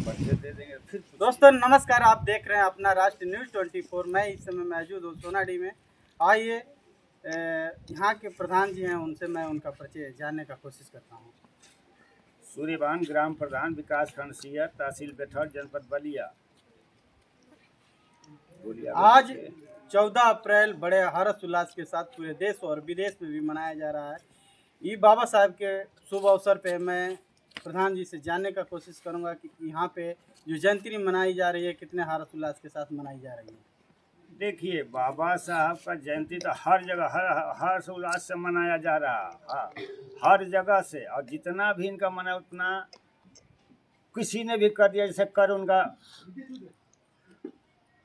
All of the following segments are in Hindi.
दे देंगे फिर। दोस्तों नमस्कार, आप देख रहे हैं अपना राष्ट्र न्यूज़ 24। मैं इस समय मौजूद हूँ सोनाडी में। आइए यहाँ के प्रधान जी हैं, उनसे मैं उनका परिचय जानने का कोशिश करता हूँ। सूर्यभान ग्राम प्रधान विकास खंड सियर तहसील बेठर जनपद बलिया। आज 14 अप्रैल बड़े हर्ष उल्लास के साथ पूरे देश और विदेश में भी मनाया जा रहा है। ये बाबा साहब के शुभ अवसर पे मैं प्रधान जी से जानने का कोशिश करूंगा कि यहाँ पे जो जयंती मनाई जा रही है कितने हर्ष उल्लास के साथ मनाई जा रही है। देखिए, बाबा साहब का जयंती तो हर जगह हर्ष उल्लास से मनाया जा रहा है। हाँ, हर जगह से, और जितना भी इनका मना उतना किसी ने भी कर दिया। जैसे कर उनका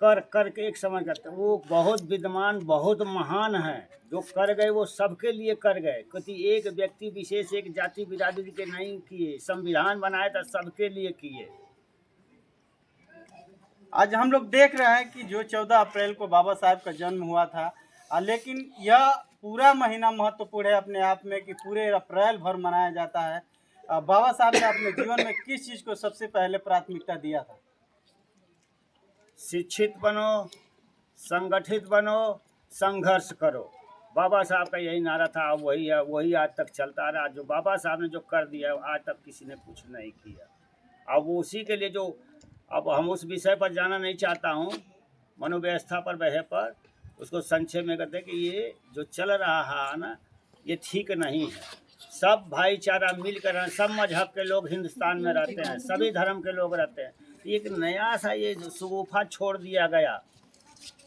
कर के एक समय करते, वो बहुत विद्वान बहुत महान है। जो कर गए वो सबके लिए कर गए, क्योंकि एक व्यक्ति विशेष एक जाति बिरादरी के नहीं किए। संविधान बनाए तो सबके लिए किए। आज हम लोग देख रहे हैं कि जो 14 अप्रैल को बाबा साहब का जन्म हुआ था, लेकिन यह पूरा महीना महत्वपूर्ण है अपने आप में कि पूरे अप्रैल भर मनाया जाता है। बाबा साहब ने अपने जीवन में किस चीज़ को सबसे पहले प्राथमिकता दिया था? शिक्षित बनो, संगठित बनो, संघर्ष करो। बाबा साहब का यही नारा था, वही है, वही आज तक चलता रहा। जो बाबा साहब ने जो कर दिया आज तक किसी ने कुछ नहीं किया। अब उसी के लिए जो, अब हम उस विषय पर जाना नहीं चाहता हूँ, मनोव्यवस्था पर बहे पर उसको संक्षेप में कहते हैं कि ये जो चल रहा है ना, ये ठीक नहीं है। सब भाईचारा मिलकर रहें, सब मजहब के लोग हिंदुस्तान में रहते हैं, सभी धर्म के लोग रहते हैं। एक नया सा ये सुगुफा छोड़ दिया गया,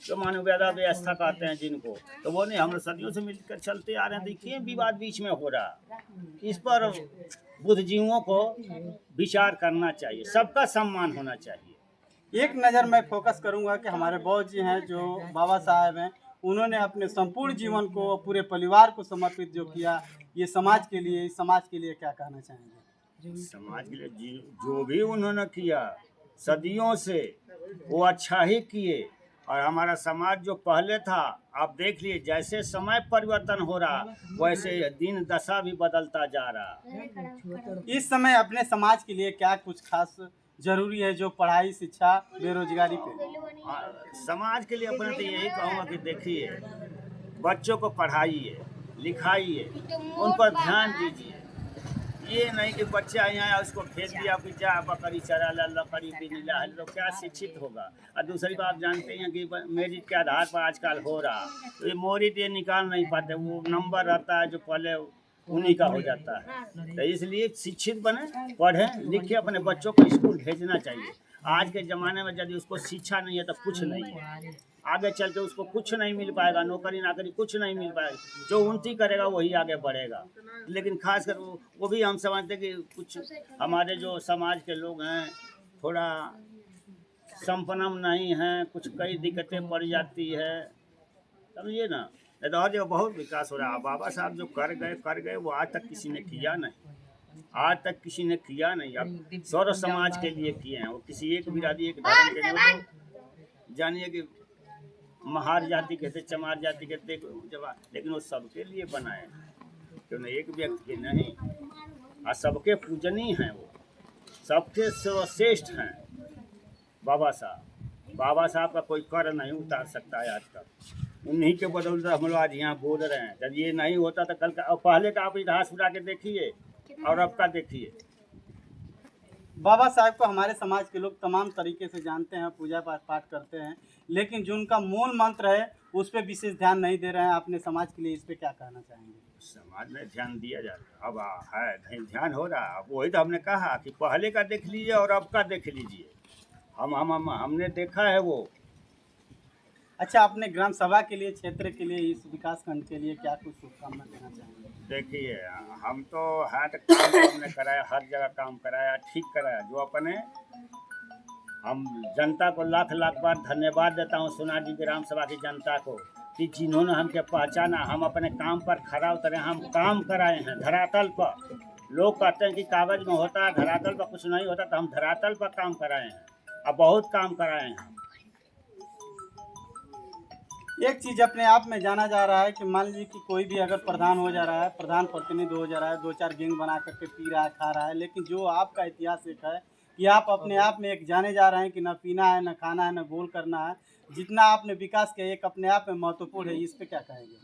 जो मानवीयता व्यवस्था कहते हैं जिनको, तो वो नहीं, हम लोग सदियों से मिलकर चलते आ रहे हैं। देखिए विवाद बीच में हो रहा, इस पर बुद्धिजीवियों को विचार करना चाहिए, सबका सम्मान होना चाहिए। एक नज़र मैं फोकस करूंगा कि हमारे बॉस जी हैं जो बाबा साहब हैं, उन्होंने अपने संपूर्ण जीवन को पूरे परिवार को समर्पित जो किया, ये समाज के लिए, इस समाज के लिए क्या कहना चाहेंगे? समाज के लिए जो भी उन्होंने किया सदियों से, वो अच्छा ही किए। और हमारा समाज जो पहले था, आप देख लिए जैसे समय परिवर्तन हो रहा वैसे दिन दशा भी बदलता जा रहा। इस समय अपने समाज के लिए क्या कुछ खास जरूरी है, जो पढ़ाई, शिक्षा, बेरोजगारी पे? समाज के लिए अपने तो यही कहूँगा कि देखिए, बच्चों को पढ़ाइए लिखाइए, उन पर ध्यान दीजिए। ये नहीं कि बच्चा यहाँ उसको भेज दिया कि जा बकरी चरा ला, लकड़ी भी नीला है, तो क्या शिक्षित होगा। और दूसरी बात आप जानते हैं कि मेरिट के आधार पर आजकल हो रहा, तो ये मेरिट ये निकाल नहीं पाते, वो नंबर रहता है जो पहले उन्हीं का हो जाता है। तो इसलिए शिक्षित बने, पढ़ें लिखें, अपने बच्चों को स्कूल भेजना चाहिए। आज के ज़माने में यदि उसको शिक्षा नहीं है तो कुछ नहीं है, आगे चल के उसको कुछ नहीं मिल पाएगा, नौकरी नाकरी कुछ नहीं मिल पाएगा। जो उन्नति करेगा वही आगे बढ़ेगा। लेकिन खासकर वो भी हम समझते कि कुछ हमारे जो समाज के लोग हैं थोड़ा संपन्नम नहीं हैं, कुछ कई दिक्कतें पड़ जाती है, समझिए ना। नहीं तो और जो बहुत विकास हो रहा है। बाबा साहब जो कर गए वो आज तक किसी ने किया नहीं, आज तक किसी ने किया नहीं। अब सर्व समाज के लिए किए हैं, वो किसी एक बिरादरी एक धर्म के लिए। तो जानिए कि महार जाति कहते, चमार जाति कहते, लेकिन वो सबके लिए बनाए, क्यों नहीं एक व्यक्ति के नहीं। और सबके पूजनीय हैं, वो सबके सर्वश्रेष्ठ हैं बाबा साहब। बाबा साहब का कोई कर नहीं उतार सकता है आज तक। उन्हीं के बदौलत हम लोग आज यहाँ बोल रहे हैं। जब ये नहीं होता तो कल का, पहले का आप इतिहास उड़ा के देखिए और अब का देखिए। बाबा साहब को हमारे समाज के लोग तमाम तरीके से जानते हैं, पूजा पाठ करते हैं, लेकिन जो उनका मूल मंत्र है उस पर विशेष ध्यान नहीं दे रहे हैं। अपने समाज के लिए इस पर क्या कहना चाहेंगे? समाज में ध्यान दिया जाता है, अब है ध्यान हो रहा है। अब वही तो हमने कहा कि पहले का देख लीजिए और अब का देख लीजिए। हमने देखा है वो। अच्छा, अपने ग्राम सभा के लिए, क्षेत्र के लिए, इस विकास खंड के लिए क्या कुछ शुभकामना देना चाहेंगे? देखिए, हम तो हाथ काम हमने कराया, हर जगह काम कराया, ठीक कराया। जो अपने हम जनता को लाख लाख बार धन्यवाद देता हूँ, सोनाडी ग्राम सभा की जनता को, कि जिन्होंने हमके पहचाना। हम अपने काम पर खरा उतरे, हम काम कराए हैं धरातल पर। लोग कहते हैं कि कागज में होता है, धरातल पर कुछ नहीं होता, तो हम धरातल पर काम कराए हैं और बहुत काम कराए हैं। एक चीज़ अपने आप में जाना जा रहा है कि मान लीजिए कि कोई भी अगर प्रधान हो जा रहा है, प्रधान प्रतिनिधि हो जा रहा है, 2-4 गैंग बना करके पी रहा है, खा रहा है, लेकिन जो आपका इतिहास एक है कि आप अपने आप में एक जाने जा रहे हैं कि न पीना है, न खाना है, न गोल करना है। जितना आपने विकास किया एक अपने आप में महत्वपूर्ण है, इस पे क्या कहेंगे?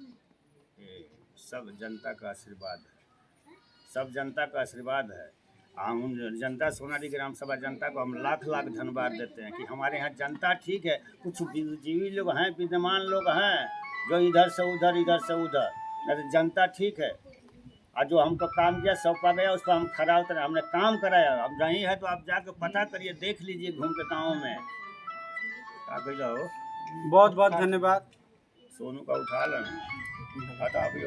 ये सब जनता का आशीर्वाद है, सब जनता का आशीर्वाद है। हम जनता सोनारी ग्राम सभा जनता को हम लाख लाख धन्यवाद देते हैं कि हमारे यहाँ जनता ठीक है। कुछ बुद्धिजीवी लोग हैं, विद्यमान लोग हैं जो इधर से उधर नहीं तो जनता ठीक है। और जो हमको काम किया सौंपा गया उस पर हम खरा उतरे, हमने काम कराया। अब नहीं है तो आप जाके पता करिए, देख लीजिए घूम के गाँव में क्या कह जाओ। बहुत बहुत धन्यवाद। सोनू का उठा लेना, हटा भी